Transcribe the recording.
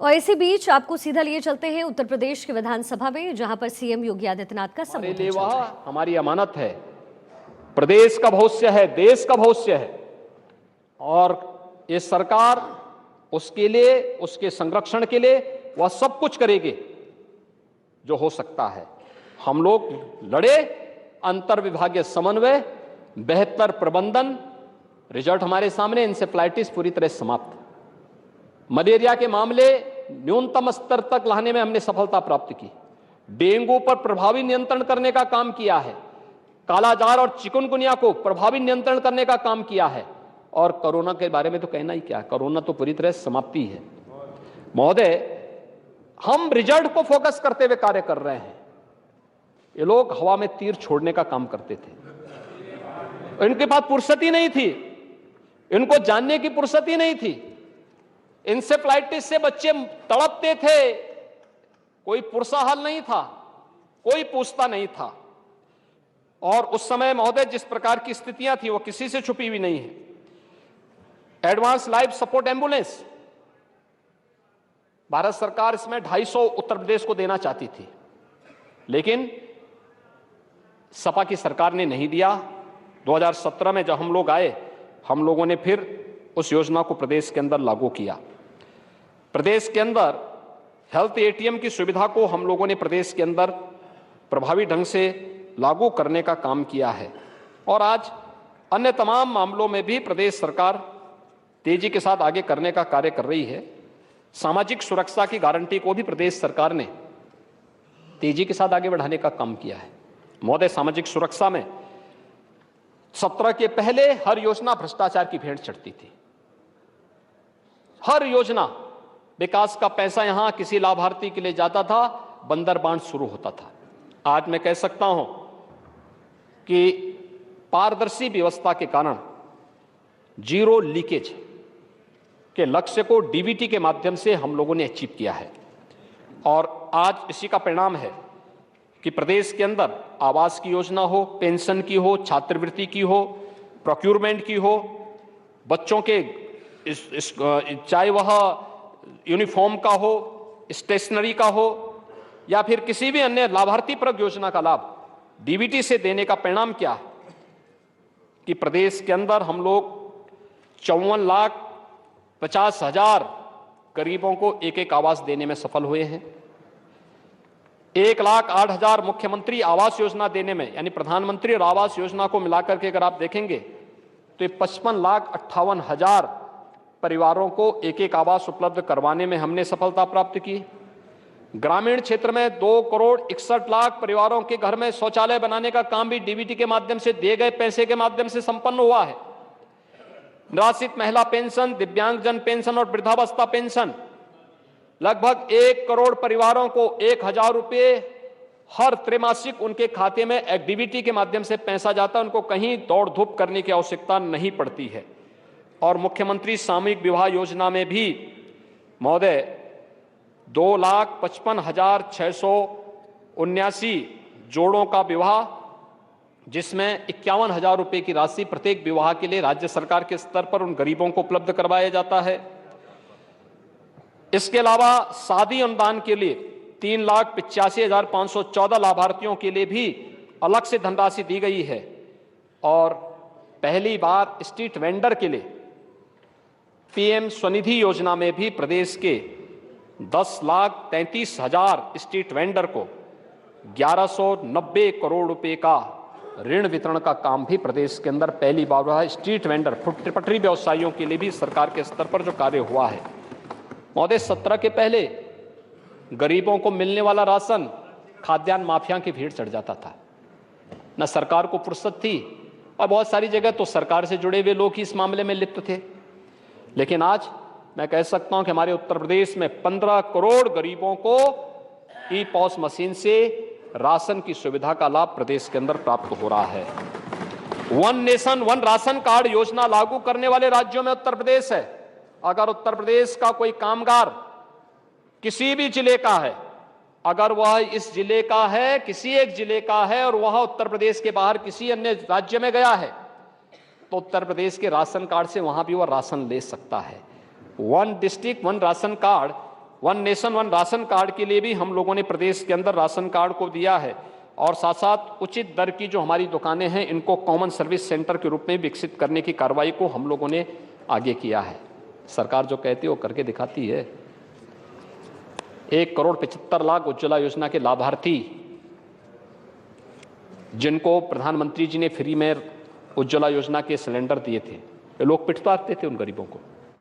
और इसी बीच आपको सीधा लिए चलते हैं उत्तर प्रदेश की विधानसभा में, जहां पर सीएम योगी आदित्यनाथ का संबोधन चल रहा है। हमारी अमानत है, प्रदेश का भविष्य है, देश का भविष्य है, और ये सरकार उसके लिए, उसके संरक्षण के लिए वह सब कुछ करेगी जो हो सकता है। हम लोग लड़े, अंतर विभागीय समन्वय, बेहतर प्रबंधन, रिजल्ट हमारे सामने, इंसेफ्लाइटिस पूरी तरह समाप्त। मलेरिया के मामले न्यूनतम स्तर तक लाने में हमने सफलता प्राप्त की। डेंगू पर प्रभावी नियंत्रण करने का काम किया है। कालाजार और चिकनगुनिया को प्रभावी नियंत्रण करने का काम किया है। और कोरोना के बारे में तो कहना ही क्या, कोरोना तो पूरी तरह समाप्ति है। महोदय, हम रिजल्ट को फोकस करते हुए कार्य कर रहे हैं। ये लोग हवा में तीर छोड़ने का काम करते थे। इनके पास फुर्सत ही नहीं थी, इनको जानने की फुर्सत ही नहीं थी। इंसेफ्लाइटिस से बच्चे तड़पते थे, कोई पुरसाहाल नहीं था, कोई पूछता नहीं था। और उस समय महोदय जिस प्रकार की स्थितियां थी वो किसी से छुपी हुई नहीं है। Advance life support ambulance Bharat सरकार इसमें 250 उत्तर प्रदेश को देना चाहती थी, लेकिन सपा की सरकार ने नहीं दिया। 2017 में जब हम लोग आए, हम लोगों ने फिर उस योजना को प्रदेश के अंदर लागू किया। प्रदेश के अंदर हेल्थ एटीएम की सुविधा को हम लोगों ने प्रदेश के अंदर प्रभावी ढंग से लागू करने का काम किया है। और आज अन्य तमाम मामलों में भी प्रदेश सरकार तेजी के साथ आगे करने का कार्य कर रही है। सामाजिक सुरक्षा की गारंटी को भी प्रदेश सरकार ने तेजी के साथ आगे बढ़ाने का काम किया है। महोदय, सामाजिक सुरक्षा में 17 के पहले हर योजना भ्रष्टाचार की भेंट चढ़ती थी। हर योजना, विकास का पैसा यहां किसी लाभार्थी के लिए जाता था, बंदर बांट शुरू होता था। आज मैं कह सकता हूं कि पारदर्शी व्यवस्था के कारण जीरो लीकेज के लक्ष्य को डीबीटी के माध्यम से हम लोगों ने अचीव किया है। और आज इसी का परिणाम है कि प्रदेश के अंदर आवास की योजना हो, पेंशन की हो, छात्रवृत्ति की हो, प्रोक्यूरमेंट की हो, बच्चों के चाहे वह यूनिफॉर्म का हो, स्टेशनरी का हो, या फिर किसी भी अन्य लाभार्थी परक योजना का लाभ डीबीटी से देने का परिणाम क्या है कि प्रदेश के अंदर हम लोग 54,50,000 गरीबों को एक एक आवास देने में सफल हुए हैं। 1,08,000 मुख्यमंत्री आवास योजना देने में, यानी प्रधानमंत्री और आवास योजना को मिलाकर के अगर आप देखेंगे तो 55,58,000 परिवारों को एक एक आवास उपलब्ध करवाने में हमने सफलता प्राप्त की। ग्रामीण क्षेत्र में 2,61,00,000 परिवारों के घर में शौचालय बनाने का काम भी डीबीटी के माध्यम से दिए गए पैसे के माध्यम से संपन्न हुआ है। निराश्रित महिला पेंशन, दिव्यांगजन पेंशन और वृद्धावस्था पेंशन, लगभग 1 करोड़ परिवारों को 1,000 रुपये हर त्रैमासिक उनके खाते में डीबीटी के माध्यम से पैसा जाता है। उनको कहीं दौड़ धूप करने की आवश्यकता नहीं पड़ती है। और मुख्यमंत्री सामूहिक विवाह योजना में भी महोदय 2,55,679 जोड़ों का विवाह, जिसमें 51,000 रुपये की राशि प्रत्येक विवाह के लिए राज्य सरकार के स्तर पर उन गरीबों को उपलब्ध करवाया जाता है। इसके अलावा शादी अनुदान के लिए 3,85,514 लाभार्थियों के लिए भी अलग से धनराशि दी गई है। और पहली बार स्ट्रीट वेंडर के लिए पीएम स्वनिधि योजना में भी प्रदेश के 10,33,000 स्ट्रीट वेंडर को 1,190 करोड़ रुपए का ऋण वितरण का काम भी प्रदेश के अंदर पहली बार हुआ है। स्ट्रीट वेंडर, पटरी व्यवसायियों के लिए भी सरकार के स्तर पर जो कार्य हुआ है। महोदय, 17 के पहले गरीबों को मिलने वाला राशन खाद्यान्न माफिया की भीड़ चढ़ जाता था, न सरकार को फुर्सत थी, और बहुत सारी जगह तो सरकार से जुड़े हुए लोग ही इस मामले में लिप्त थे। लेकिन आज मैं कह सकता हूं कि हमारे उत्तर प्रदेश में 15 करोड़ गरीबों को ई पॉस मशीन से राशन की सुविधा का लाभ प्रदेश के अंदर प्राप्त हो रहा है। One nation one ration card योजना लागू करने वाले राज्यों में उत्तर प्रदेश है। अगर उत्तर प्रदेश का कोई कामगार किसी भी जिले का है, अगर वह इस जिले का है, किसी एक जिले का है, और वह उत्तर प्रदेश के बाहर किसी अन्य राज्य में गया है, तो उत्तर प्रदेश के राशन कार्ड से वहां भी वह राशन ले सकता है। One district one ration card one nation one ration card के लिए भी हम लोगों ने प्रदेश के अंदर राशन कार्ड को दिया है और साथ साथ उचित दर की जो हमारी दुकानें हैं इनको कॉमन सर्विस सेंटर के रूप में विकसित करने की कार्रवाई को हम लोगों ने आगे किया है। सरकार जो कहती है वो करके दिखाती है। 1,75,00,000 उज्ज्वला योजना के लाभार्थी जिनको प्रधानमंत्री जी ने फ्री में उज्ज्वला योजना के सिलेंडर दिए थे, ये लोग पिटवाते थे उन गरीबों को।